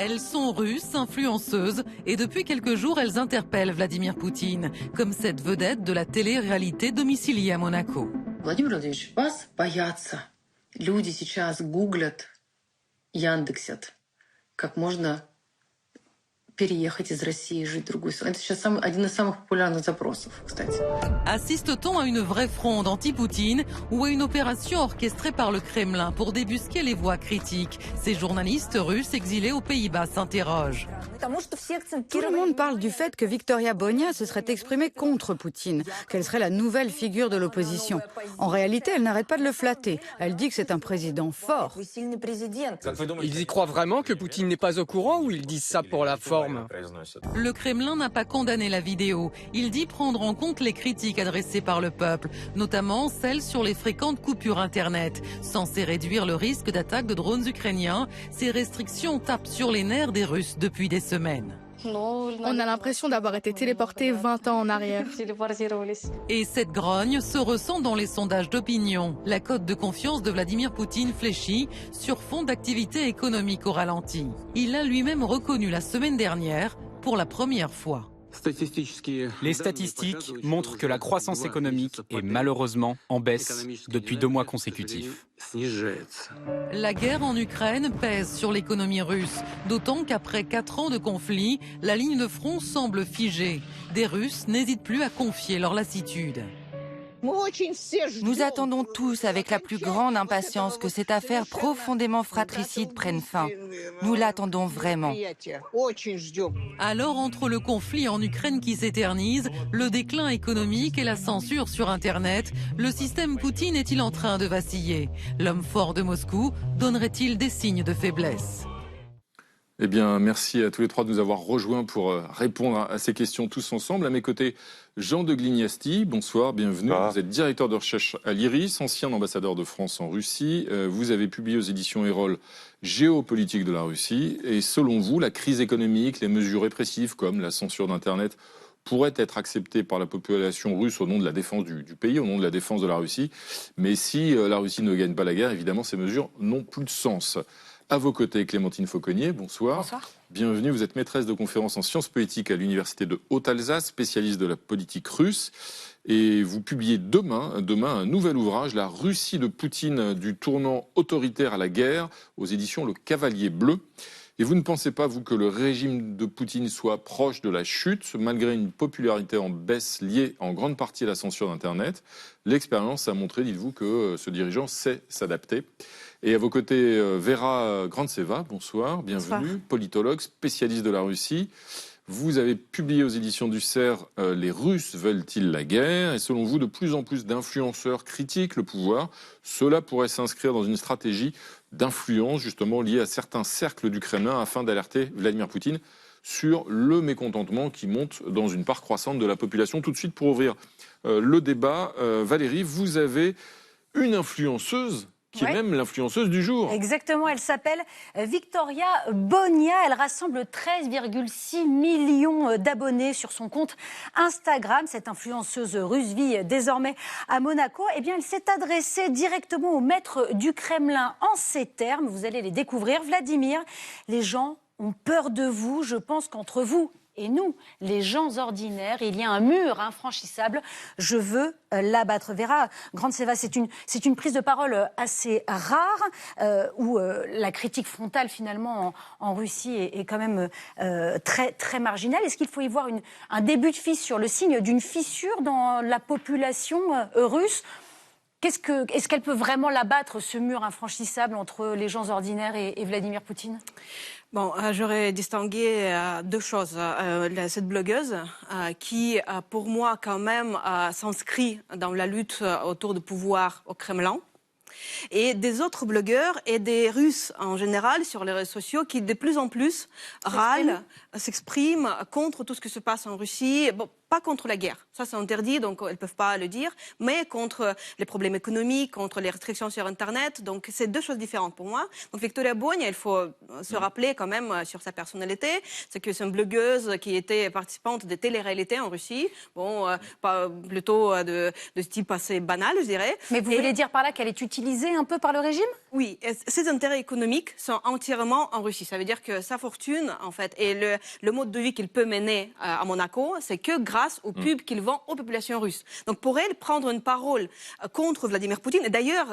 Elles sont russes, influenceuses, et depuis quelques jours, elles interpellent Vladimir Poutine, comme cette vedette de la télé-réalité domiciliée à Monaco. Владимир Владимирович, вас боятся. Люди сейчас гуглят, яндексят, как можно переехать из России и жить в другую страну. Это сейчас один из самых популярных запросов, кстати. Assiste-t-on à une vraie fronde anti-Poutine ou à une opération orchestrée par le Kremlin pour débusquer les voix critiques? Ces journalistes russes exilés aux Pays-Bas s'interrogent. Tout le monde parle du fait que Victoria Bonia se serait exprimée contre Poutine, qu'elle serait la nouvelle figure de l'opposition. En réalité, elle n'arrête pas de le flatter. Elle dit que c'est un président fort. Ils y croient vraiment que Poutine n'est pas au courant ou ils disent ça pour la forme? Le Kremlin n'a pas condamné la vidéo. Il dit prendre en compte les critiques adressées par le peuple, notamment celles sur les fréquentes coupures Internet. Censées réduire le risque d'attaque de drones ukrainiens, ces restrictions tapent sur les nerfs des Russes depuis des semaines. On a l'impression d'avoir été téléporté 20 ans en arrière. Et cette grogne se ressent dans les sondages d'opinion. La cote de confiance de Vladimir Poutine fléchit sur fond d'activité économique au ralenti. Il l'a lui-même reconnu la semaine dernière pour la première fois. Les statistiques montrent que la croissance économique est malheureusement en baisse depuis 2 mois consécutifs. La guerre en Ukraine pèse sur l'économie russe, d'autant qu'après 4 ans de conflit, la ligne de front semble figée. Des Russes n'hésitent plus à confier leur lassitude. Nous attendons tous avec la plus grande impatience que cette affaire profondément fratricide prenne fin. Nous l'attendons vraiment. Alors, entre le conflit en Ukraine qui s'éternise, le déclin économique et la censure sur Internet, le système Poutine est-il en train de vaciller? L'homme fort de Moscou donnerait-il des signes de faiblesse? Eh bien, merci à tous les trois de nous avoir rejoints pour répondre à ces questions tous ensemble. À mes côtés, Jean de Glignasti, bonsoir, bienvenue. Vous êtes directeur de recherche à l'IRIS, ancien ambassadeur de France en Russie. Vous avez publié aux éditions Erol Géopolitique de la Russie. Et selon vous, la crise économique, les mesures répressives comme la censure d'Internet pourraient être acceptées par la population russe au nom de la défense du pays, au nom de la défense de la Russie. Mais si la Russie ne gagne pas la guerre, évidemment, ces mesures n'ont plus de sens. À vos côtés, Clémentine Fauconnier, bonsoir. Bonsoir. Bienvenue, vous êtes maîtresse de conférences en sciences politiques à l'Université de Haute-Alsace, spécialiste de la politique russe. Et vous publiez demain un nouvel ouvrage, La Russie de Poutine, du tournant autoritaire à la guerre, aux éditions Le Cavalier Bleu. Et vous ne pensez pas, vous, que le régime de Poutine soit proche de la chute, malgré une popularité en baisse liée en grande partie à la censure d'Internet. L'expérience a montré, dites-vous, que ce dirigeant sait s'adapter. Et à vos côtés, Vera Grantseva, bonsoir, bienvenue, bonsoir. Politologue, spécialiste de la Russie. Vous avez publié aux éditions du CERF « Les Russes veulent-ils la guerre ?» Et selon vous, de plus en plus d'influenceurs critiquent le pouvoir. Cela pourrait s'inscrire dans une stratégie d'influence, justement liée à certains cercles du Kremlin, afin d'alerter Vladimir Poutine sur le mécontentement qui monte dans une part croissante de la population. Tout de suite, pour ouvrir le débat, Valérie, vous avez une influenceuse qui est même l'influenceuse du jour. Exactement, elle s'appelle Victoria Bonia. Elle rassemble 13,6 millions d'abonnés sur son compte Instagram. Cette influenceuse russe vit désormais à Monaco. Eh bien, elle s'est adressée directement au maître du Kremlin en ces termes. Vous allez les découvrir. Vladimir, les gens ont peur de vous. Je pense qu'entre vous et nous, les gens ordinaires, il y a un mur infranchissable. Je veux l'abattre. Vera Grantseva, c'est une prise de parole assez rare, où la critique frontale, finalement, en Russie est quand même très, très marginale. Est-ce qu'il faut y voir un début de fissure, le signe d'une fissure dans la population russe ? Est-ce qu'elle peut vraiment l'abattre, ce mur infranchissable entre les gens ordinaires et Vladimir Poutine ? Bon, j'aurais distingué 2 choses. Cette blogueuse qui, pour moi, quand même, s'inscrit dans la lutte autour du pouvoir au Kremlin. Et des autres blogueurs et des Russes en général sur les réseaux sociaux qui de plus en plus râlent, s'expriment contre tout ce qui se passe en Russie. Bon, pas contre la guerre. Ça, c'est interdit, donc elles ne peuvent pas le dire, mais contre les problèmes économiques, contre les restrictions sur Internet. Donc, c'est deux choses différentes pour moi. Donc, Victoria Bonia, il faut se rappeler quand même sur sa personnalité, c'est que c'est une blogueuse qui était participante de télé-réalité en Russie. Bon, pas, plutôt de type assez banal, je dirais. Mais vous voulez dire par là qu'elle est utilisée un peu par le régime? Oui, ses intérêts économiques sont entièrement en Russie. Ça veut dire que sa fortune, en fait, et le mode de vie qu'il peut mener à Monaco, c'est que grâce aux pubs qu'il vend aux populations russes. Donc pour elle, prendre une parole contre Vladimir Poutine, et d'ailleurs,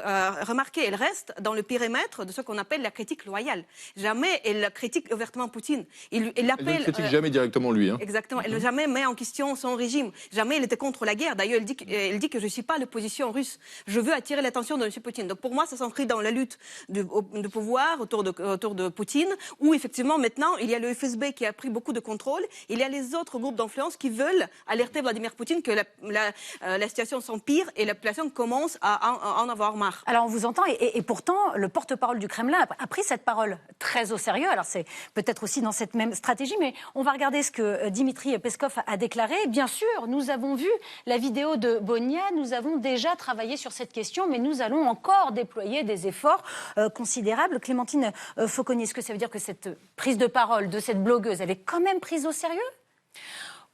remarquez, elle reste dans le périmètre de ce qu'on appelle la critique loyale. Jamais elle critique ouvertement Poutine. Elle ne critique jamais directement lui. Hein. Exactement. Elle ne jamais met en question son régime. Jamais elle était contre la guerre. D'ailleurs, elle dit que je ne suis pas l'opposition russe. Je veux attirer l'attention de M. Poutine. Donc pour moi, ça s'inscrit dans la lutte de pouvoir autour de Poutine, où effectivement maintenant il y a le FSB qui a pris beaucoup de contrôle, il y a les autres groupes d'influence qui veulent alerter Vladimir Poutine que la situation s'empire et la population commence à en avoir marre. Alors on vous entend et pourtant le porte-parole du Kremlin a pris cette parole très au sérieux. Alors c'est peut-être aussi dans cette même stratégie, mais on va regarder ce que Dimitri Peskov a déclaré. Bien sûr, nous avons vu la vidéo de Bonia, nous avons déjà travaillé sur cette question, mais nous allons encore déployer des efforts considérables. Clémentine Fauconnier, est-ce que ça veut dire que cette prise de parole de cette blogueuse, elle est quand même prise au sérieux ?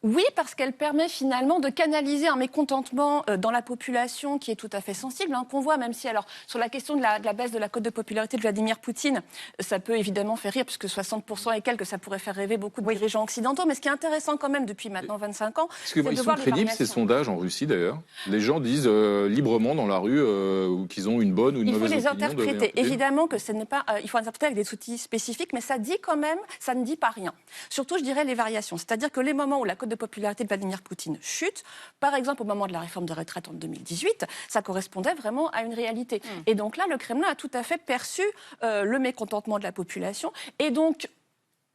Oui, parce qu'elle permet finalement de canaliser un mécontentement dans la population qui est tout à fait sensible, qu'on voit, même si, alors, sur la question de la baisse de la cote de popularité de Vladimir Poutine, ça peut évidemment faire rire, puisque 60% et quelques, ça pourrait faire rêver beaucoup de dirigeants occidentaux. Mais ce qui est intéressant quand même depuis maintenant 25 ans, c'est de voir les variations. Ils sont crédibles, ces sondages en Russie d'ailleurs. Les gens disent librement dans la rue qu'ils ont une bonne ou une mauvaise opinion. Il faut les interpréter. Évidemment que ce n'est pas... il faut les interpréter avec des outils spécifiques, mais ça dit quand même, ça ne dit pas rien. Surtout, je dirais, les variations. C'est-à-dire que les moments où la cote de popularité de Vladimir Poutine chute, par exemple au moment de la réforme de retraite en 2018, ça correspondait vraiment à une réalité. Et donc là, le Kremlin a tout à fait perçu le mécontentement de la population. Et donc,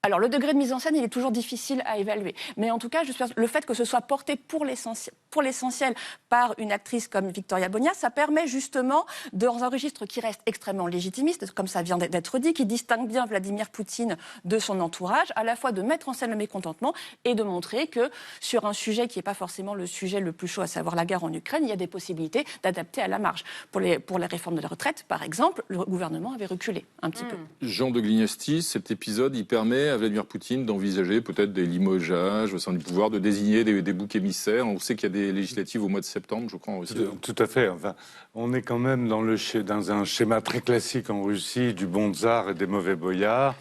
alors le degré de mise en scène, il est toujours difficile à évaluer. Mais en tout cas, le fait que ce soit porté pour l'essentiel par une actrice comme Victoria Bonia, ça permet justement, dans un registre qui reste extrêmement légitimiste, comme ça vient d'être dit, qui distingue bien Vladimir Poutine de son entourage, à la fois de mettre en scène le mécontentement et de montrer que sur un sujet qui n'est pas forcément le sujet le plus chaud, à savoir la guerre en Ukraine, il y a des possibilités d'adapter à la marge. Pour les réformes de la retraite, par exemple, le gouvernement avait reculé un petit peu. Jean de Glignasti, cet épisode, il permet à Vladimir Poutine d'envisager peut-être des limogeages au sein du pouvoir, de désigner des boucs émissaires. On sait qu'il y a des législatives au mois de septembre, je crois, en Russie. Tout à fait. Enfin, on est quand même dans un schéma très classique en Russie du bon tsar et des mauvais boyards.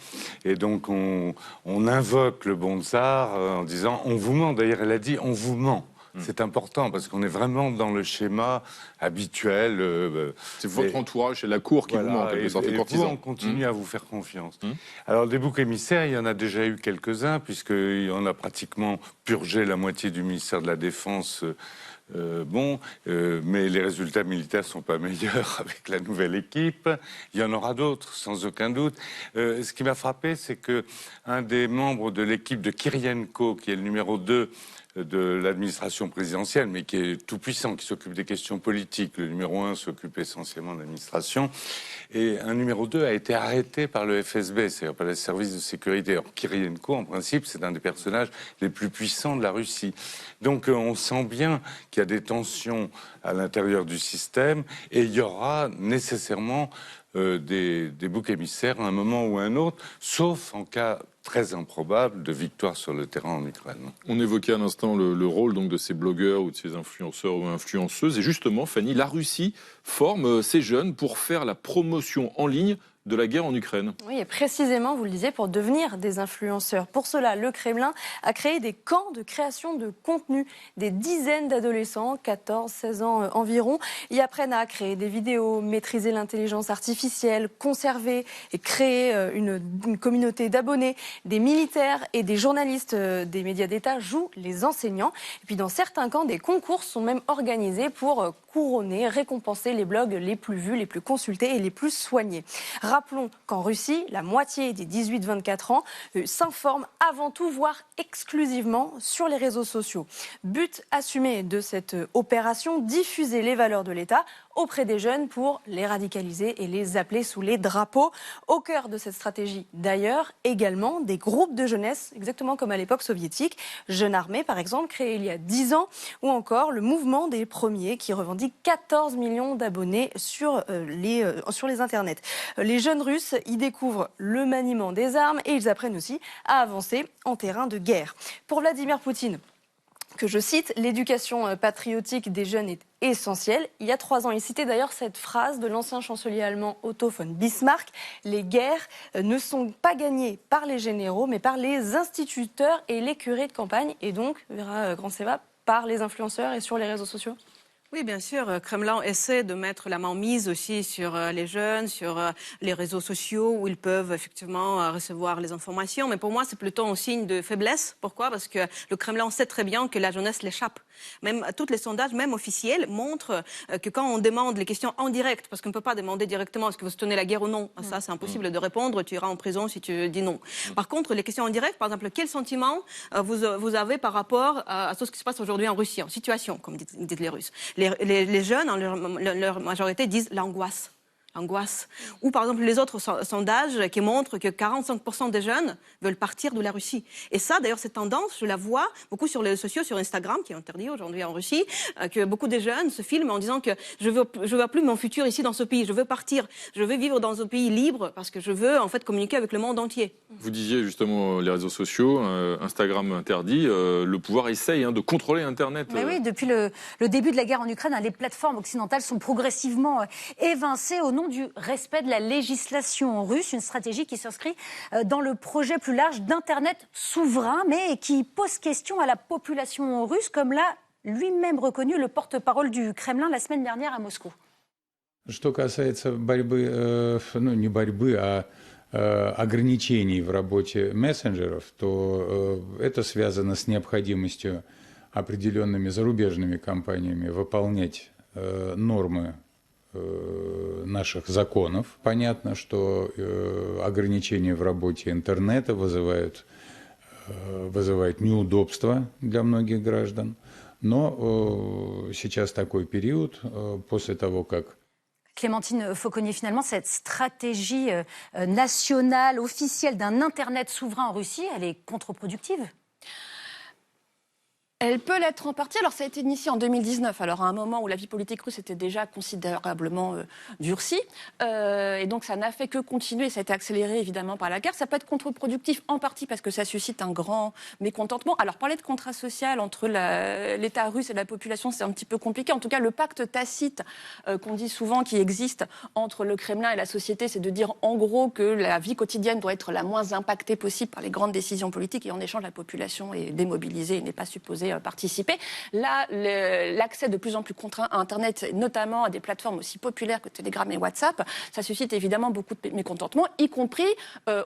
Et donc, on invoque le bon tsar en disant « on vous ment ». D'ailleurs, elle a dit « on vous ment ». C'est important parce qu'on est vraiment dans le schéma habituel. C'est votre entourage, c'est la cour qui vous ment, en quelque sorte, les courtisans. On continue à vous faire confiance. Alors, des boucs émissaires, il y en a déjà eu quelques-uns, puisqu'on a pratiquement purgé la moitié du ministère de la Défense. Mais les résultats militaires sont pas meilleurs avec la nouvelle équipe. Il y en aura d'autres, sans aucun doute. Ce qui m'a frappé, c'est que un des membres de l'équipe de Kirienko, qui est le numéro 2 de l'administration présidentielle, mais qui est tout puissant, qui s'occupe des questions politiques. Le numéro 1 s'occupe essentiellement de l'administration. Et un numéro 2 a été arrêté par le FSB, c'est-à-dire par les services de sécurité. Alors, Kirienko, en principe, c'est un des personnages les plus puissants de la Russie. Donc, on sent bien qu'il y a des tensions à l'intérieur du système et il y aura nécessairement des boucs émissaires à un moment ou à un autre, sauf en cas très improbable de victoire sur le terrain en Ukraine. On évoquait à l'instant le rôle donc de ces blogueurs ou de ces influenceurs ou influenceuses. Et justement, Fanny, la Russie forme ces jeunes pour faire la promotion en ligne de la guerre en Ukraine. Oui, et précisément, vous le disiez, pour devenir des influenceurs. Pour cela, le Kremlin a créé des camps de création de contenu. Des dizaines d'adolescents, 14, 16 ans environ, y apprennent à créer des vidéos, maîtriser l'intelligence artificielle, conserver et créer une communauté d'abonnés. Des militaires et des journalistes des médias d'État jouent les enseignants. Et puis dans certains camps, des concours sont même organisés pour couronner, récompenser les blogs les plus vus, les plus consultés et les plus soignés. Rappelons qu'en Russie, la moitié des 18-24 ans s'informent avant tout, voire exclusivement, sur les réseaux sociaux. But assumé de cette opération, diffuser les valeurs de l'État auprès des jeunes pour les radicaliser et les appeler sous les drapeaux. Au cœur de cette stratégie, d'ailleurs, également des groupes de jeunesse, exactement comme à l'époque soviétique. Jeunes Armée, par exemple, créé il y a 10 ans, ou encore le mouvement des premiers qui revendique 14 millions d'abonnés sur les internets. Les jeunes Russes y découvrent le maniement des armes et ils apprennent aussi à avancer en terrain de guerre. Pour Vladimir Poutine, que je cite, l'éducation patriotique des jeunes est essentielle. Il y a 3 ans, il citait d'ailleurs cette phrase de l'ancien chancelier allemand Otto von Bismarck. Les guerres ne sont pas gagnées par les généraux, mais par les instituteurs et les curés de campagne. Et donc, Vera Grantseva, par les influenceurs et sur les réseaux sociaux. Oui, bien sûr. Kremlin essaie de mettre la main mise aussi sur les jeunes, sur les réseaux sociaux où ils peuvent effectivement recevoir les informations. Mais pour moi, c'est plutôt un signe de faiblesse. Pourquoi ? Parce que le Kremlin sait très bien que la jeunesse l'échappe. Même tous les sondages, même officiels, montrent que quand on demande les questions en direct, parce qu'on ne peut pas demander directement est-ce que vous soutenez la guerre ou non, ça c'est impossible de répondre, tu iras en prison si tu dis non. Par contre, les questions en direct, par exemple, quel sentiment vous avez par rapport à tout ce qui se passe aujourd'hui en Russie, en situation, comme disent les Russes. Les jeunes, en leur majorité, disent l'angoisse. Ou par exemple les autres sondages qui montrent que 45% des jeunes veulent partir de la Russie. Et ça, d'ailleurs, cette tendance, je la vois beaucoup sur les réseaux sociaux, sur Instagram, qui est interdit aujourd'hui en Russie, que beaucoup de jeunes se filment en disant que je veux plus mon futur ici dans ce pays, je veux partir, je veux vivre dans un pays libre parce que je veux en fait communiquer avec le monde entier. Vous disiez justement les réseaux sociaux, Instagram interdit, le pouvoir essaye de contrôler Internet. Mais oui, depuis le début de la guerre en Ukraine, les plateformes occidentales sont progressivement évincées au nom du respect de la législation russe, une stratégie qui s'inscrit dans le projet plus large d'Internet souverain, mais qui pose question à la population russe, comme l'a lui-même reconnu le porte-parole du Kremlin la semaine dernière à Moscou. Что касается не борьбы, а ограничений в работе мессенджеров, то это связано с необходимостью определенными зарубежными компаниями выполнять нормы наших законов. Понятно, что ограничения в работе интернета вызывают неудобства для многих граждан. Но сейчас такой период, после того, как Clémentine Fauconnier, finalement, cette stratégie nationale, officielle d'un Internet souverain en Russie, elle est contre-productive ? Elle peut l'être en partie. Alors, ça a été initié en 2019, alors à un moment où la vie politique russe était déjà considérablement durcie. Et donc, ça n'a fait que continuer. Ça a été accéléré, évidemment, par la guerre. Ça peut être contre-productif, en partie parce que ça suscite un grand mécontentement. Alors, parler de contrat social entre l'État russe et la population, c'est un petit peu compliqué. En tout cas, le pacte tacite qu'on dit souvent qui existe entre le Kremlin et la société, c'est de dire, en gros, que la vie quotidienne doit être la moins impactée possible par les grandes décisions politiques. Et en échange, la population est démobilisée et n'est pas supposée participer. Là, l'accès de plus en plus contraint à Internet, notamment à des plateformes aussi populaires que Telegram et WhatsApp, ça suscite évidemment beaucoup de mécontentement, y compris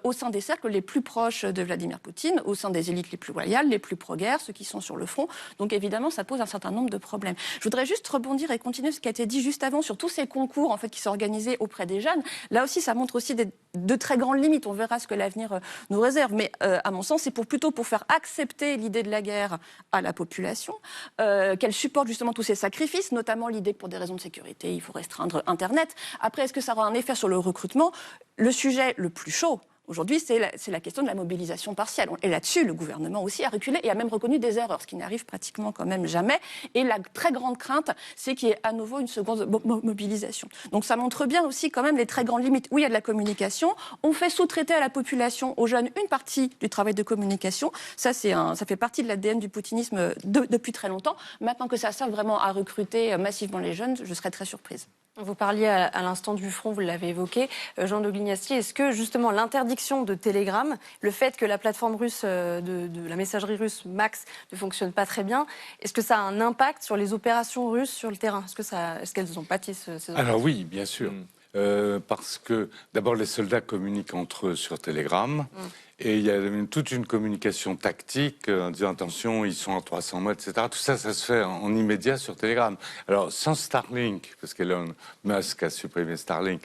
au sein des cercles les plus proches de Vladimir Poutine, au sein des élites les plus loyales, les plus pro-guerre, ceux qui sont sur le front. Donc évidemment, ça pose un certain nombre de problèmes. Je voudrais juste rebondir et continuer ce qui a été dit juste avant sur tous ces concours en fait, qui sont organisés auprès des jeunes. Là aussi, ça montre aussi de très grandes limites. On verra ce que l'avenir nous réserve. Mais à mon sens, c'est plutôt pour faire accepter l'idée de la guerre à la population, qu'elle supporte justement tous ces sacrifices, notamment l'idée que pour des raisons de sécurité, il faut restreindre Internet. Après, est-ce que ça aura un effet sur le recrutement ? Le sujet le plus chaud aujourd'hui, c'est la question de la mobilisation partielle. Et là-dessus, le gouvernement aussi a reculé et a même reconnu des erreurs, ce qui n'arrive pratiquement quand même jamais. Et la très grande crainte, c'est qu'il y ait à nouveau une seconde mobilisation. Donc ça montre bien aussi quand même les très grandes limites. Oui, il y a de la communication. On fait sous-traiter à la population, aux jeunes, une partie du travail de communication. Ça fait partie de l'ADN du poutinisme depuis très longtemps. Maintenant que ça sert vraiment à recruter massivement les jeunes, je serais très surprise. Vous parliez à l'instant du front, vous l'avez évoqué. Jean de Glignasty, est-ce que justement l'interdiction de Telegram, le fait que la plateforme russe de la messagerie russe Max ne fonctionne pas très bien, est-ce que ça a un impact sur les opérations russes sur le terrain ? Est-ce qu'elles ont pâti ces opérations ? Alors oui, bien sûr. Parce que d'abord les soldats communiquent entre eux sur Telegram Et il y a toute une communication tactique en disant attention, ils sont à 300 mètres, etc. Tout ça, ça se fait en immédiat sur Telegram. Alors sans Starlink, parce qu'Elon Musk a supprimé Starlink,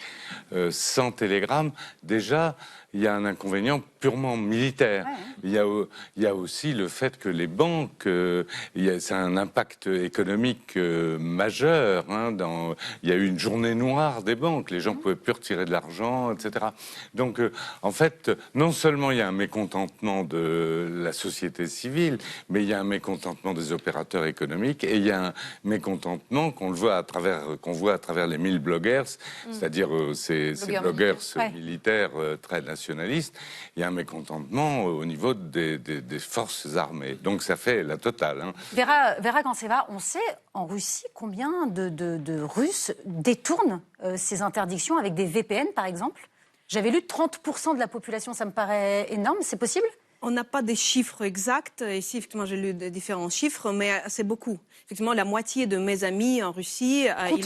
sans Telegram, déjà, il y a un inconvénient purement militaire. Il y a aussi le fait que les banques, c'est un impact économique majeur. Il y a eu une journée noire des banques. Les gens ne pouvaient plus retirer de l'argent, etc. Donc, en fait, non seulement il y a un mécontentement de la société civile, mais il y a un mécontentement des opérateurs économiques et il y a un mécontentement qu'on voit à travers les 1000 bloggers, c'est-à-dire ces blogueurs militaires très nationalistes. Il y a un mécontentement au niveau des forces armées. Donc ça fait la totale. Vera Ganseva, on sait en Russie combien de Russes détournent ces interdictions avec des VPN, par exemple. J'avais lu 30% de la population, ça me paraît énorme. C'est possible ? On n'a pas des chiffres exacts. Ici, effectivement, j'ai lu des différents chiffres, mais c'est beaucoup. Effectivement, la moitié de mes amis en Russie, ils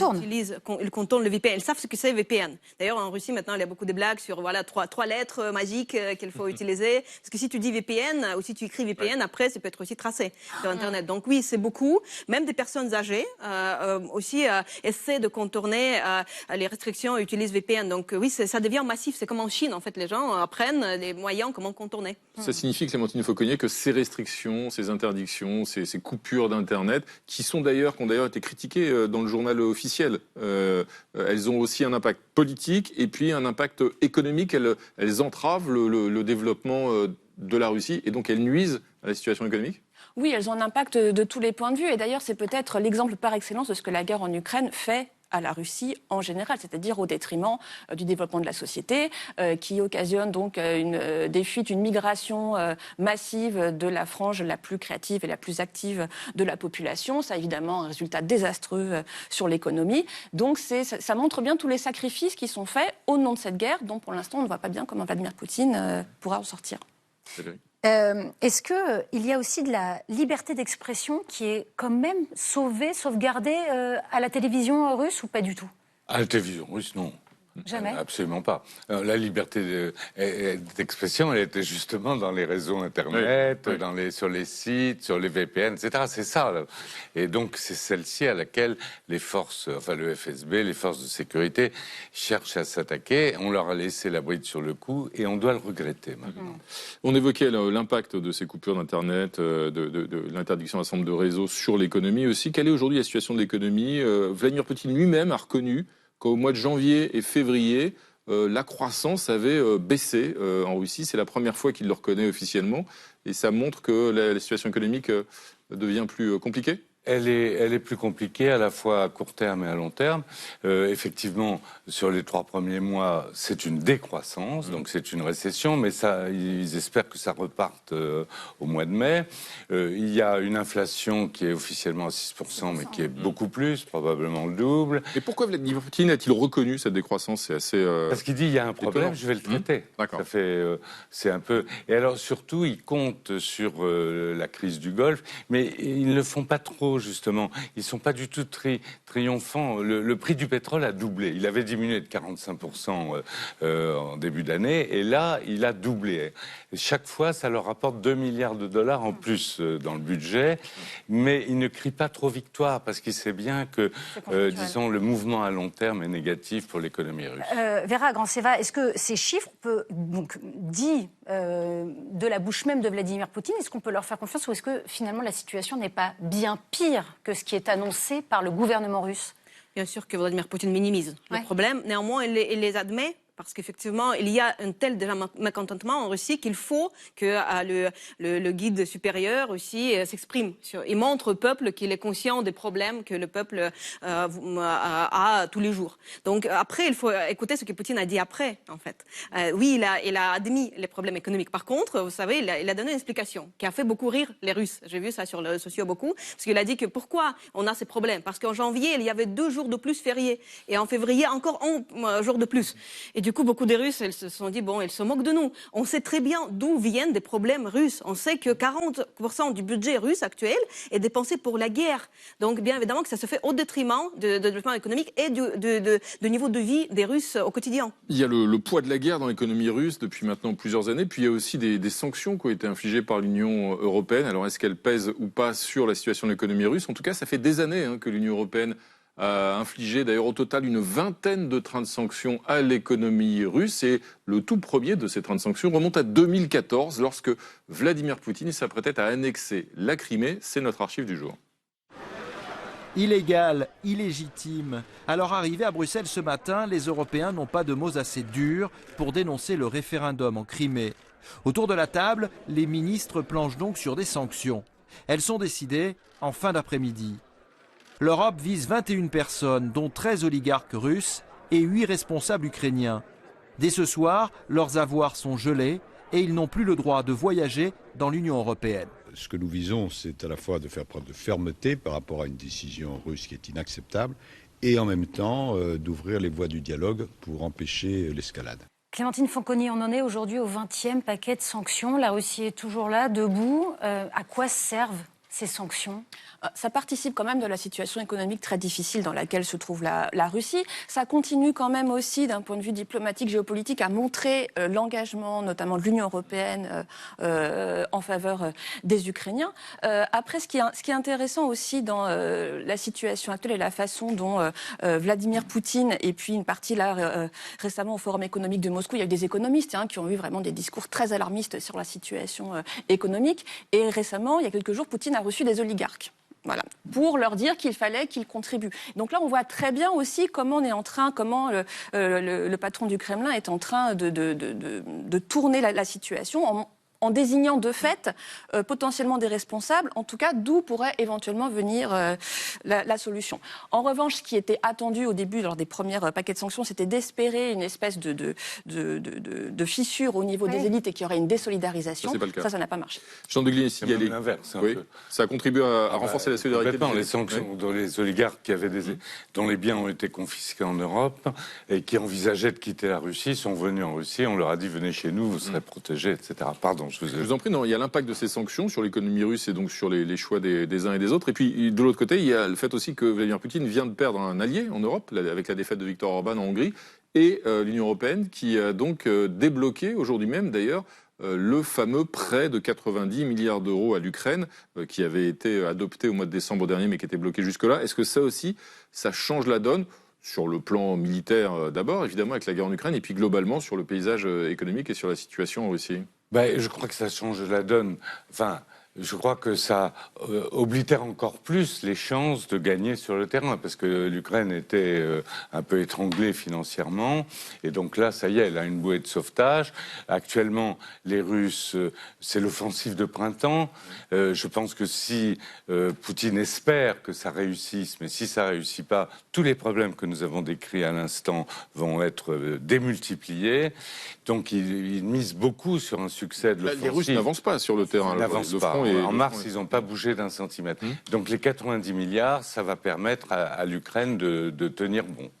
contournent le VPN. Ils savent ce que c'est VPN. D'ailleurs, en Russie, maintenant, il y a beaucoup de blagues sur trois lettres magiques qu'il faut utiliser. Parce que si tu dis VPN, ou si tu écris VPN, après, ça peut être aussi tracé sur Internet. Donc oui, c'est beaucoup. Même des personnes âgées aussi essaient de contourner les restrictions et utilisent VPN. Donc oui, ça devient massif. C'est comme en Chine, en fait. Les gens apprennent les moyens comment contourner. Ça signifie, Clémentine Fauconnier, que ces restrictions, ces interdictions, ces coupures d'Internet, qui ont d'ailleurs été critiquées dans le journal officiel, elles ont aussi un impact politique et puis un impact économique. Elles entravent le développement de la Russie et donc elles nuisent à la situation économique ? Oui, elles ont un impact de tous les points de vue. Et d'ailleurs, c'est peut-être l'exemple par excellence de ce que la guerre en Ukraine fait à la Russie en général, c'est-à-dire au détriment du développement de la société, qui occasionne donc des fuites, une migration massive de la frange la plus créative et la plus active de la population. Ça a évidemment un résultat désastreux sur l'économie. Donc ça montre bien tous les sacrifices qui sont faits au nom de cette guerre, dont pour l'instant on ne voit pas bien comment Vladimir Poutine pourra en sortir. Est-ce qu'il y a aussi de la liberté d'expression qui est quand même sauvegardée à la télévision russe ou pas du tout ? À la télévision russe, non. Jamais. Absolument pas. La liberté d'expression, elle était justement dans les réseaux Internet, sur les sites, sur les VPN, etc. C'est ça. Là. Et donc, c'est celle-ci à laquelle les forces, le FSB, les forces de sécurité, cherchent à s'attaquer. On leur a laissé la bride sur le cou et on doit le regretter maintenant. On évoquait l'impact de ces coupures d'Internet, de l'interdiction d'un certain nombre de réseaux sur l'économie aussi. Quelle est aujourd'hui la situation de l'économie ? Vladimir Poutine lui-même a reconnu qu'au mois de janvier et février, la croissance avait baissé en Russie. C'est la première fois qu'il le reconnaît officiellement. Et ça montre que la situation économique devient plus compliquée ? Elle est plus compliquée à la fois à court terme et à long terme. Effectivement, sur les 3 premiers mois, c'est une décroissance, donc c'est une récession, mais ils espèrent que ça reparte au mois de mai. Il y a une inflation qui est officiellement à 6%, mais qui est beaucoup plus, probablement le double. Et pourquoi Vladimir Poutine a-t-il reconnu cette décroissance ? C'est assez parce qu'il dit il y a un problème, je vais le traiter. D'accord. C'est un peu. Et alors surtout, il compte sur la crise du Golfe, mais ils ne le font pas trop. Justement, ils ne sont pas du tout triomphants. Le prix du pétrole a doublé. Il avait diminué de 45% en début d'année, et là, il a doublé. Et chaque fois, ça leur rapporte 2 milliards de dollars en plus dans le budget, mais il ne crie pas trop victoire, parce qu'il sait bien que, disons, le mouvement à long terme est négatif pour l'économie russe. Vera Ganseva, est-ce que ces chiffres, dits de la bouche même de Vladimir Poutine, est-ce qu'on peut leur faire confiance, ou est-ce que finalement la situation n'est pas bien pire que ce qui est annoncé par le gouvernement russe ? Bien sûr que Vladimir Poutine minimise le problème. Néanmoins, il les admet. Parce qu'effectivement, il y a un tel mécontentement en Russie qu'il faut que le guide supérieur aussi s'exprime et montre au peuple qu'il est conscient des problèmes que le peuple a tous les jours. Donc après, il faut écouter ce que Poutine a dit après, en fait. Oui, il a admis les problèmes économiques. Par contre, vous savez, il a donné une explication qui a fait beaucoup rire les Russes. J'ai vu ça sur les réseaux sociaux beaucoup. Parce qu'il a dit que pourquoi on a ces problèmes ? Parce qu'en janvier, il y avait 2 jours de plus fériés. Et en février, encore un jour de plus. Et du coup, beaucoup des Russes, elles se sont dit, bon, elles se moquent de nous. On sait très bien d'où viennent des problèmes russes. On sait que 40% du budget russe actuel est dépensé pour la guerre. Donc, bien évidemment que ça se fait au détriment de développement économique et du niveau de vie des Russes au quotidien. Il y a le poids de la guerre dans l'économie russe depuis maintenant plusieurs années, puis il y a aussi des sanctions qui ont été infligées par l'Union européenne. Alors, est-ce qu'elles pèsent ou pas sur la situation de l'économie russe? En tout cas, ça fait des années que l'Union européenne a infligé d'ailleurs au total une vingtaine de trains de sanctions à l'économie russe. Et le tout premier de ces trains de sanctions remonte à 2014, lorsque Vladimir Poutine s'apprêtait à annexer la Crimée. C'est notre archive du jour. Illégal, illégitime. Alors arrivés à Bruxelles ce matin, les Européens n'ont pas de mots assez durs pour dénoncer le référendum en Crimée. Autour de la table, les ministres planchent donc sur des sanctions. Elles sont décidées en fin d'après-midi. L'Europe vise 21 personnes, dont 13 oligarques russes et 8 responsables ukrainiens. Dès ce soir, leurs avoirs sont gelés et ils n'ont plus le droit de voyager dans l'Union européenne. Ce que nous visons, c'est à la fois de faire preuve de fermeté par rapport à une décision russe qui est inacceptable et en même temps d'ouvrir les voies du dialogue pour empêcher l'escalade. Clémentine Fanconi, on en est aujourd'hui au 20e paquet de sanctions. La Russie est toujours là, debout. À quoi servent ces sanctions? Ça participe quand même de la situation économique très difficile dans laquelle se trouve la Russie. Ça continue quand même aussi, d'un point de vue diplomatique, géopolitique, à montrer l'engagement, notamment de l'Union européenne, en faveur des Ukrainiens. Après, ce qui est intéressant aussi dans la situation actuelle et la façon dont Vladimir Poutine, et puis une partie là récemment au Forum économique de Moscou, il y a eu des économistes qui ont eu vraiment des discours très alarmistes sur la situation économique. Et récemment, il y a quelques jours, Poutine a reçu des oligarques. Voilà, pour leur dire qu'il fallait qu'ils contribuent. Donc là, on voit très bien aussi comment le patron du Kremlin est en train de tourner la situation en désignant de fait potentiellement des responsables, en tout cas d'où pourrait éventuellement venir la solution. En revanche, ce qui était attendu au début lors des premiers paquets de sanctions, c'était d'espérer une espèce de fissure au niveau des élites et qu'il y aurait une désolidarisation. Ça n'a pas marché. Jean de Gligny, c'est même l'inverse. Oui. Ça a contribué à renforcer la solidarité. Les sanctions dont les oligarques dont les biens ont été confisqués en Europe et qui envisageaient de quitter la Russie sont venus en Russie. On leur a dit venez chez nous, vous serez protégés, etc. Pardon. Je vous en prie, non, il y a l'impact de ces sanctions sur l'économie russe et donc sur les choix des uns et des autres. Et puis, de l'autre côté, il y a le fait aussi que Vladimir Poutine vient de perdre un allié en Europe, avec la défaite de Viktor Orban en Hongrie, et l'Union européenne qui a donc débloqué, aujourd'hui même d'ailleurs, le fameux prêt de 90 milliards d'euros à l'Ukraine, qui avait été adopté au mois de décembre dernier, mais qui était bloqué jusque-là. Est-ce que ça aussi, ça change la donne ? Sur le plan militaire d'abord, évidemment, avec la guerre en Ukraine, et puis globalement sur le paysage économique et sur la situation en Russie. Je crois que ça change la donne. Enfin, je crois que ça oblitère encore plus les chances de gagner sur le terrain, parce que l'Ukraine était un peu étranglée financièrement, et donc là, ça y est, elle a une bouée de sauvetage. Actuellement, les Russes, c'est l'offensive de printemps. Je pense que si Poutine espère que ça réussisse, mais si ça réussit pas, tous les problèmes que nous avons décrits à l'instant vont être démultipliés. Donc, il mise beaucoup sur un succès de l'offensive. Les Russes n'avancent pas sur le terrain. N'avancent pas. En mars, ils n'ont pas bougé d'un centimètre. Donc les 90 milliards, ça va permettre à l'Ukraine de tenir bon.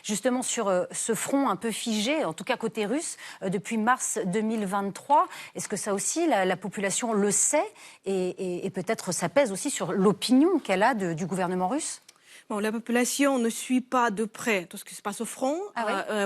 Justement, sur ce front un peu figé, en tout cas côté russe, depuis mars 2023, est-ce que ça aussi, la population le sait et peut-être ça pèse aussi sur l'opinion qu'elle a du gouvernement russe ? Bon, la population ne suit pas de près tout ce qui se passe au front.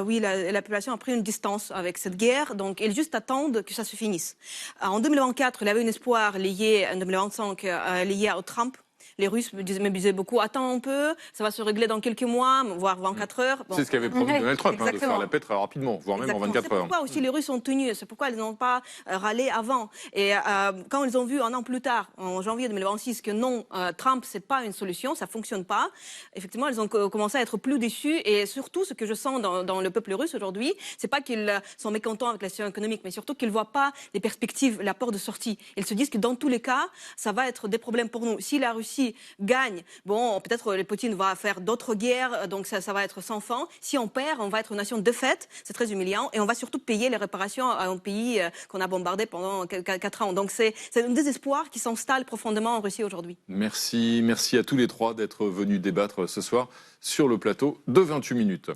Oui, la population a pris une distance avec cette guerre, donc ils juste attendent que ça se finisse. En 2024, il y avait un espoir lié, en 2025, lié à Trump. Les Russes me disaient beaucoup, attends un peu, ça va se régler dans quelques mois, voire 24 heures. Bon. C'est ce qu'avait promis Donald Trump, de faire la paix très rapidement, voire même en 24 heures. C'est pourquoi aussi les Russes ont tenu, c'est pourquoi ils n'ont pas râlé avant. Et quand ils ont vu un an plus tard, en janvier 2026, que non, Trump, c'est pas une solution, ça fonctionne pas, effectivement, ils ont commencé à être plus déçus. Et surtout, ce que je sens dans le peuple russe aujourd'hui, c'est pas qu'ils sont mécontents avec la situation économique, mais surtout qu'ils voient pas les perspectives, la porte de sortie. Ils se disent que dans tous les cas, ça va être des problèmes pour nous. Si la Russie gagne, bon, peut-être Poutine va faire d'autres guerres, donc ça va être sans fin. Si on perd, on va être une nation de fait, c'est très humiliant, et on va surtout payer les réparations à un pays qu'on a bombardé pendant 4 ans. Donc c'est un désespoir qui s'installe profondément en Russie aujourd'hui. Merci à tous les trois d'être venus débattre ce soir sur le plateau de 28 minutes.